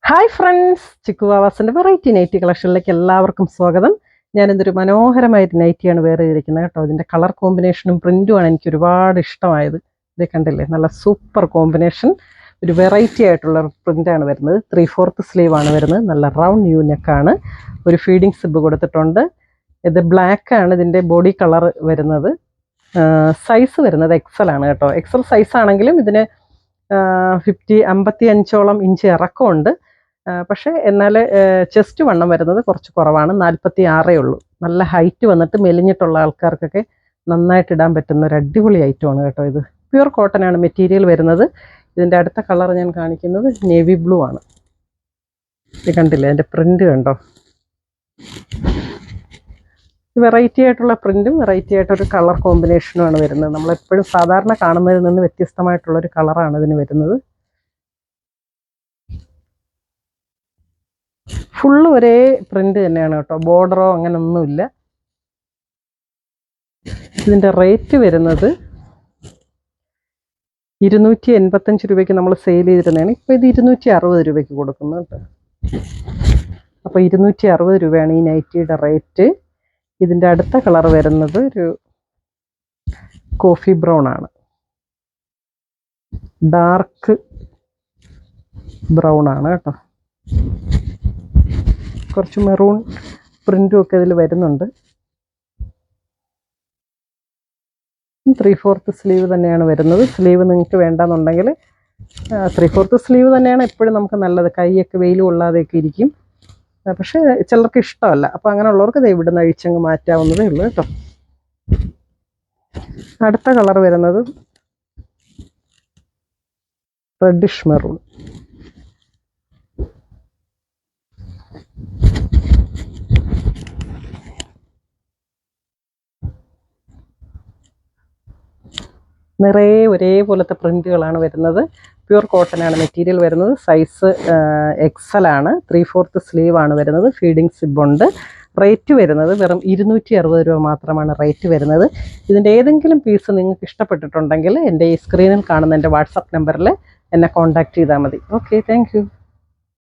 Hi friends, Chikku വാവാസിൻ്റെ variety nighty കളക്ഷനിലേക്ക് എല്ലാവർക്കും സ്വാഗതം. ഞാനിതൊരു മനോഹരമായിട്ട് നൈറ്റിയാണ് വേറെ ചെയ്തിരിക്കുന്നത് കേട്ടോ. ഇതിൻ്റെ കളർ കോമ്പിനേഷനും പ്രിൻറ്റുമാണ് എനിക്ക് ഒരുപാട് ഇഷ്ടമായത്. ഇത് കണ്ടില്ലേ, നല്ല സൂപ്പർ കോമ്പിനേഷൻ. ഒരു വെറൈറ്റി ആയിട്ടുള്ള പ്രിൻ്റാണ് വരുന്നത്. 3/4 സ്ലീവാണ് വരുന്നത്. നല്ല റൗണ്ട് യു നെക്കാണ്. ഒരു ഫീഡിങ് സിബ് കൊടുത്തിട്ടുണ്ട്. ഇത് ബ്ലാക്ക് ആണ് ഇതിൻ്റെ ബോഡി കളർ വരുന്നത്. സൈസ് വരുന്നത് എക്സൽ ആണ് കേട്ടോ. എക്സൽ സൈസ് ആണെങ്കിലും ഇതിന് 55 ഇഞ്ച് ഇറക്കമുണ്ട്. പക്ഷേ എന്നാൽ ചെസ്റ്റ് വണ്ണം വരുന്നത് കുറച്ച് കുറവാണ്, 46 ഉള്ളൂ. നല്ല ഹൈറ്റ് വന്നിട്ട് മെലിഞ്ഞിട്ടുള്ള ആൾക്കാർക്കൊക്കെ നന്നായിട്ട് ഇടാൻ പറ്റുന്ന ഒരു അടിപൊളി ഐറ്റമാണ് കേട്ടോ. ഇത് പ്യുർ കോട്ടൺ ആണ് മെറ്റീരിയൽ വരുന്നത്. ഇതിൻ്റെ അടുത്ത കളർ ഞാൻ കാണിക്കുന്നത് നേവി ബ്ലൂ ആണ്. ഇത് കണ്ടില്ലേ, അതിൻ്റെ പ്രിൻ്റ് കണ്ടോ. വെറൈറ്റി ആയിട്ടുള്ള പ്രിൻറ്റും വെറൈറ്റി ആയിട്ടൊരു കളർ കോമ്പിനേഷനുമാണ് വരുന്നത്. നമ്മളെപ്പോഴും സാധാരണ കാണുന്നതിൽ നിന്ന് വ്യത്യസ്തമായിട്ടുള്ളൊരു കളറാണ് ഇതിന് വരുന്നത്. ഫുള്ള് ഒരേ പ്രിന്റ് തന്നെയാണ് കേട്ടോ. ബോർഡറോ അങ്ങനെ ഒന്നുമില്ല. ഇതിൻ്റെ റേറ്റ് വരുന്നത് 285 രൂപയ്ക്ക് നമ്മൾ സെയിൽ ചെയ്തിരുന്നതാണ്. ഇപ്പോൾ ഇത് 260 രൂപയ്ക്ക് കൊടുക്കുന്നു കേട്ടോ. അപ്പോൾ 260 രൂപയാണ് ഈ നൈറ്റിയുടെ റേറ്റ്. ഇതിൻ്റെ അടുത്ത കളർ വരുന്നത് ഒരു കോഫി ബ്രൗൺ ആണ്. ഡാർക്ക് ബ്രൗൺ ആണ് കേട്ടോ. കുറച്ച് മെറൂൺ പ്രിൻറ്റും ഒക്കെ ഇതിൽ വരുന്നുണ്ട്. 3/4 സ്ലീവ് തന്നെയാണ് വരുന്നത്. സ്ലീവ് നിങ്ങൾക്ക് വേണ്ടെന്നുണ്ടെങ്കിൽ 3/4 സ്ലീവ് തന്നെയാണ് എപ്പോഴും നമുക്ക് നല്ലത്. കൈയൊക്കെ വെയിൽ കൊള്ളാതെയൊക്കെ ഇരിക്കും. പക്ഷേ ചിലർക്ക് ഇഷ്ടമല്ല. അപ്പോൾ അങ്ങനെയുള്ളവർക്ക് ഇത് ഇവിടുന്ന് അഴിച്ചങ്ങ് മാറ്റാവുന്നതേ ഉള്ളൂ കേട്ടോ. അടുത്ത കളർ വരുന്നത് റെഡിഷ് മെറൂൺ. നിറയെ ഒരേപോലത്തെ പ്രിൻറ്റുകളാണ് വരുന്നത്. പ്യുർ കോട്ടൺ ആണ് മെറ്റീരിയൽ വരുന്നത്. സൈസ് എക്സൽ ആണ്. 3/4 സ്ലീവ് ആണ് വരുന്നത്. ഫീഡിങ് സിബുണ്ട്. റേറ്റ് വരുന്നത് വെറും 260 രൂപ മാത്രമാണ് റേറ്റ് വരുന്നത്. ഇതിൻ്റെ ഏതെങ്കിലും പീസ് നിങ്ങൾക്ക് ഇഷ്ടപ്പെട്ടിട്ടുണ്ടെങ്കിൽ എൻ്റെ ഈ സ്ക്രീനിൽ കാണുന്ന എൻ്റെ വാട്സപ്പ് നമ്പറിൽ എന്നെ കോൺടാക്റ്റ് ചെയ്താൽ മതി. Okay, thank you.